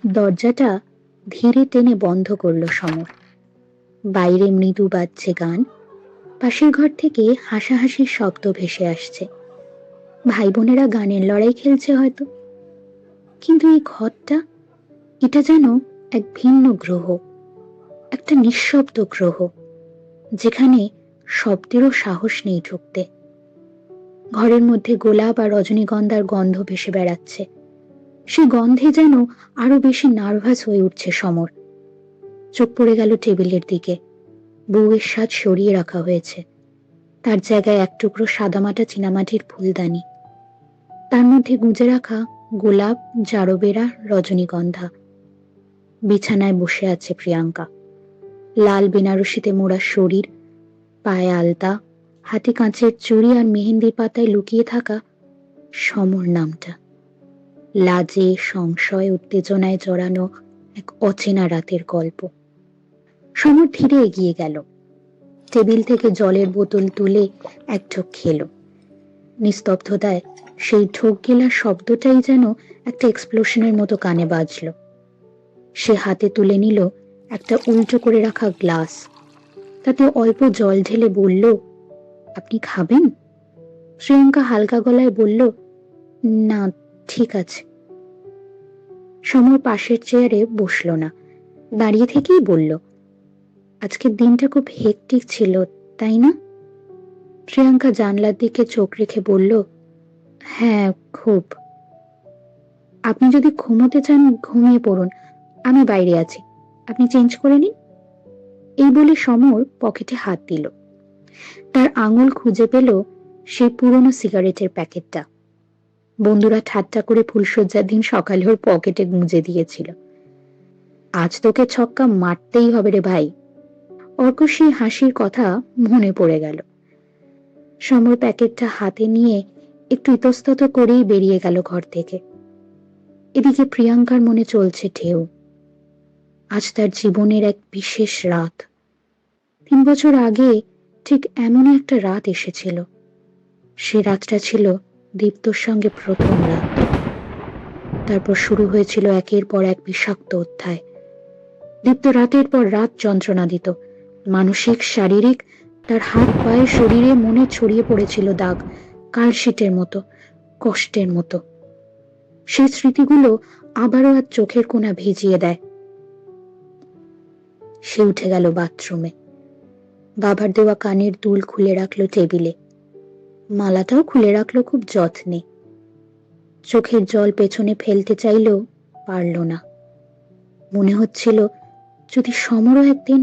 দরজাটা ধীরে টেনে বন্ধ করলো সমর। বাইরে মৃদু বাজছে গান, পাশের ঘর থেকে হাসাহাসির শব্দ ভেসে আসছে। ভাই বোনেরা গানের লড়াই খেলছে হয়তো। কিন্তু এই ঘরটা, এটা যেন এক ভিন্ন গ্রহ, একটা নিঃশব্দ গ্রহ, যেখানে শব্দেরও সাহস নেই ঢুকতে। ঘরের মধ্যে গোলাপ আর রজনীগন্ধার গন্ধ ভেসে বেড়াচ্ছে। সে গন্ধে যেন আরো বেশি নার্ভাস হয়ে উঠছে সমর। চোখ পড়ে গেল টেবিলের দিকে। বউয়ের সাজ সরিয়ে রাখা হয়েছে, তার জায়গায় এক টুকরো সাদামাটা চীনামাটির ফুলদানি, তার মধ্যে গুঁজে রাখা গোলাপ, জারবেরা, রজনীগন্ধা। বিছানায় বসে আছে প্রিয়াঙ্কা। লাল বেনারসিতে মোড়া শরীর, পায়ে আলতা, হাতে কাঁচের চুড়ি আর মেহেন্দির পাতায় লুকিয়ে থাকা সমর নামটা। লাজে, সংশয়, উত্তেজনায় জড়ানো এক অচেনা রাতের গল্প। সমর ধীরে এগিয়ে গেল, টেবিল থেকে জলের বোতল তুলে এক ঢোক খেল। নিস্তব্ধতায় সেই ঢোক গেলার শব্দটাই যেন একটা এক্সপ্লোশনের মতো কানে বাজল। সে হাতে তুলে নিল একটা উল্টো করে রাখা গ্লাস, তাতে অল্প জল ঢেলে বলল, আপনি খাবেন? প্রিয়াঙ্কা হালকা গলায় বলল, না, ঠিক আছে। সমর পাশের চেয়ারে বসল না, দাঁড়িয়ে থেকেই বলল, আজকের দিনটা খুব হেক্টিক ছিল, তাই না? প্রিয়াঙ্কা জানলার দিকে চোখ রেখে বলল, হ্যাঁ, খুব। আপনি যদি ঘুমোতে চান ঘুমিয়ে পড়ুন, আমি বাইরে আছি, আপনি চেঞ্জ করে নিন। এই বলে সমর পকেটে হাত দিল। তার আঙুল খুঁজে পেল সেই পুরনো সিগারেটের প্যাকেটটা। বন্ধুরা ঠাট্টা করে ফুলশয্যার দিন সকালে ওর পকেটে গুঁজে দিয়েছিল। আজ তোকে ছক্কা মারতেই হবে রে ভাই। অর্ক সেই হাসির কথা মনে পড়ে গেল। সমর প্যাকেটটা হাতে নিয়ে একটু ইতস্তত করেই বেরিয়ে গেল ঘর থেকে। এদিকে প্রিয়াঙ্কার মনে চলছে ঢেউ। আজ তার জীবনের এক বিশেষ রাত। 3 বছর আগে ঠিক এমনই একটা রাত এসেছিল। সে রাতটা ছিল দীপ্তর সঙ্গে প্রথম রাত। তারপর শুরু হয়েছিল একের পর এক বিষাক্ত অধ্যায়। দীপ্ত রাতের পর রাত যন্ত্রণা দিত, মানসিক, শারীরিক। তার হাত, পায়ে, শরীরে, মনে ছড়িয়ে পড়েছিল দাগ, কালশিটের মতো, কষ্টের মতো। সেই স্মৃতিগুলো আবারও আর চোখের কোণা ভিজিয়ে দেয়। সে উঠে গেল বাথরুমে। বাবার দেওয়া কানের দুল খুলে রাখলো টেবিলে, মালাটাও খুলে রাখলো খুব যত্নে। চোখের জল পেছনে ফেলতে চাইলেও পারল না। মনে হচ্ছিল যদি সমরও একদিন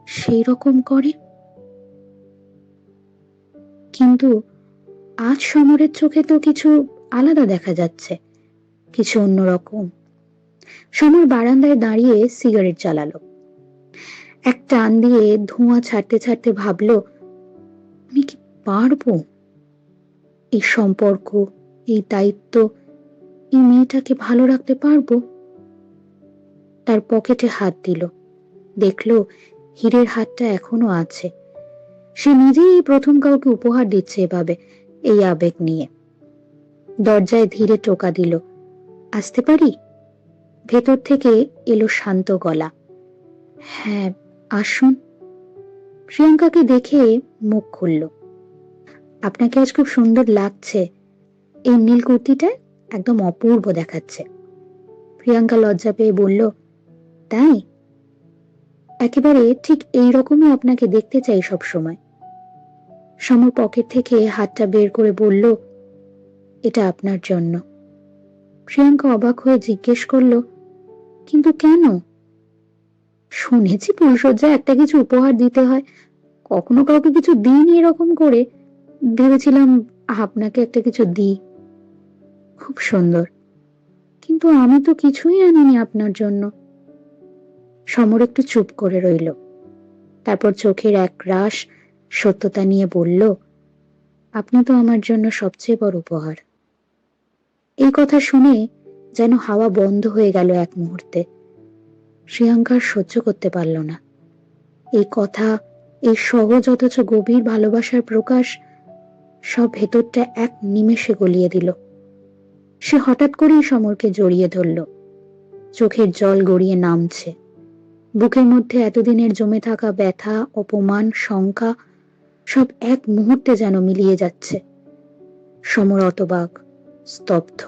সেই রকম করে। কিন্তু আজ সমরের চোখে তো কিছু আলাদা দেখা যাচ্ছে, কিছু অন্যরকম। সমর বারান্দায় দাঁড়িয়ে সিগারেট জ্বালালো। এক টান দিয়ে ধোঁয়া ছাড়তে ছাড়তে ভাবলো, আমি কি পারবো? এই সম্পর্ক, এই দায়িত্ব, এই মেয়েটাকে ভালো রাখতে পারবো? তার পকেটে হাত দিল, দেখলো হীরের হাতটা এখনো আছে। সে নিজেই প্রথম কাউকে উপহার দিচ্ছে এভাবে, এই আবেগ নিয়ে। দরজায় ধীরে টোকা দিল, আসতে পারি? ভেতর থেকে এলো শান্ত গলা, হ্যাঁ, আসুন। প্রিয়াঙ্কাকে দেখে মুখ খুলল। আপনাকে আজ খুব সুন্দর লাগছে, এই নীল কুর্তিটা একদম অপূর্ব দেখাচ্ছে। প্রিয়াঙ্কা লজ্জা পেয়ে বলল, তাই? একেবারে ঠিক এই রকমই আপনাকে দেখতে চাই সব সময়। সমর পকেট থেকে হাতটা বের করে বলল, এটা আপনার জন্য। প্রিয়াঙ্কা অবাক হয়ে জিজ্ঞেস করল, কিন্তু কেন? শুনেছি ফুলশয্যায় একটা কিছু উপহার দিতে হয়, কখনো কাউকে কিছু দিইনি এরকম করে, ভেবেছিলাম আপনাকে একটা কিছু দিই। খুব সুন্দর, কিন্তু আমি তো কিছুই আনিনি আপনার জন্য। সমর একটু চুপ করে রইল, তারপর চোখের এক রাশ সত্যতা নিয়ে বলল, আপনি তো আমার জন্য সবচেয়ে বড় উপহার। এই কথা শুনে যেন হাওয়া বন্ধ হয়ে গেল এক মুহূর্তে। প্রিয়াঙ্কার সহ্য করতে পারল না। এই কথা, এই সহজ অথচ গভীর ভালোবাসার প্রকাশ, সব ভেতরটা এক নিমেষে গলিয়ে দিল। সে হঠাৎ করেই সমরকে জড়িয়ে ধরল। চোখের জল গড়িয়ে নামছে। বুকের মধ্যে এতদিনের জমে থাকা ব্যথা, অপমান, শঙ্কা সব এক মুহূর্তে যেন মিলিয়ে যাচ্ছে। সমর হতবাক, স্তব্ধ।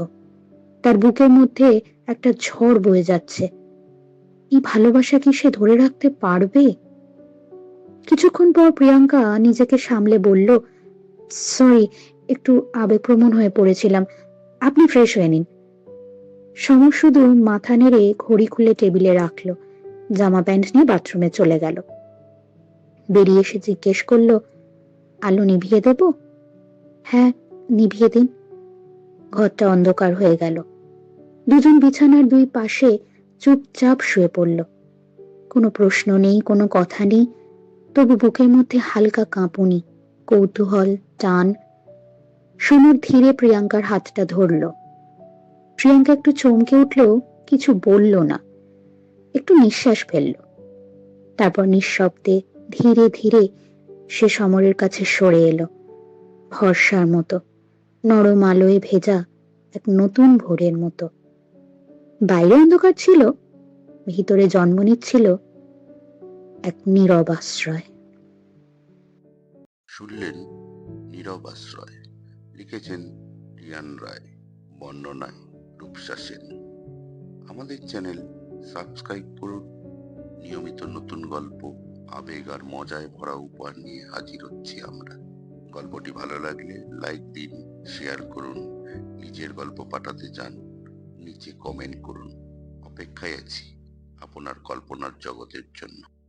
তার বুকের মধ্যে একটা ঝড় বয়ে যাচ্ছে। এই ভালোবাসা কি সে ধরে রাখতে পারবে? কিছুক্ষণ পর প্রিয়াঙ্কা নিজেকে সামলে বলল, সরি, একটু আবেগপ্রবণ হয়ে পড়েছিলাম, আপনি ফ্রেশ হয়ে নিন। সমর শুধু মাথা নেড়ে ঘড়ি খুলে টেবিলে রাখলো, জামা প্যান্ট নিয়ে বাথরুমে চলে গেল। বেরিয়ে এসে জিজ্ঞেস করলো, আলো নিভিয়ে দেব? হ্যাঁ, নিভিয়ে দিন। ঘরটা অন্ধকার হয়ে গেল। দুজন বিছানার দুই পাশে চুপচাপ শুয়ে পড়ল। কোনো প্রশ্ন নেই, কোনো কথা নেই, তবু বুকের মধ্যে হালকা কাঁপুনি, কৌতূহল, টান। সমর ধীরে প্রিয়াঙ্কার হাতটা ধরল। প্রিয়াঙ্কা একটু চমকে উঠল, কিছু বলল না, একটু নিঃশ্বাস ফেলল। তারপর নিঃশব্দে ধীরে ধীরে সে সমরের কাছে সরে এলো, ভরসার মতো, নরম আলোয় ভেজা এক নতুন ভোরের মতো। বাইরে অন্ধকার ছিল, ভিতরে জন্ম নিচ্ছিল এক নীরব আশ্রয়। শুনলেন নীরব আশ্রয়, লিখেছেন রিয়ান রায়, বর্ণনায় রূপসা সেন। আমাদের চ্যানেল সাবস্ক্রাইব করুন। নিয়মিত নতুন গল্প, আবেগ আর মজায় ভরা উপহার নিয়ে হাজির হচ্ছি আমরা। গল্পটি ভালো লাগলে লাইক দিন, শেয়ার করুন। নিজের গল্প পাঠাতে চান, নিচে কমেন্ট করুন। অপেক্ষায় আছি আপনার কল্পনার জগতের জন্য।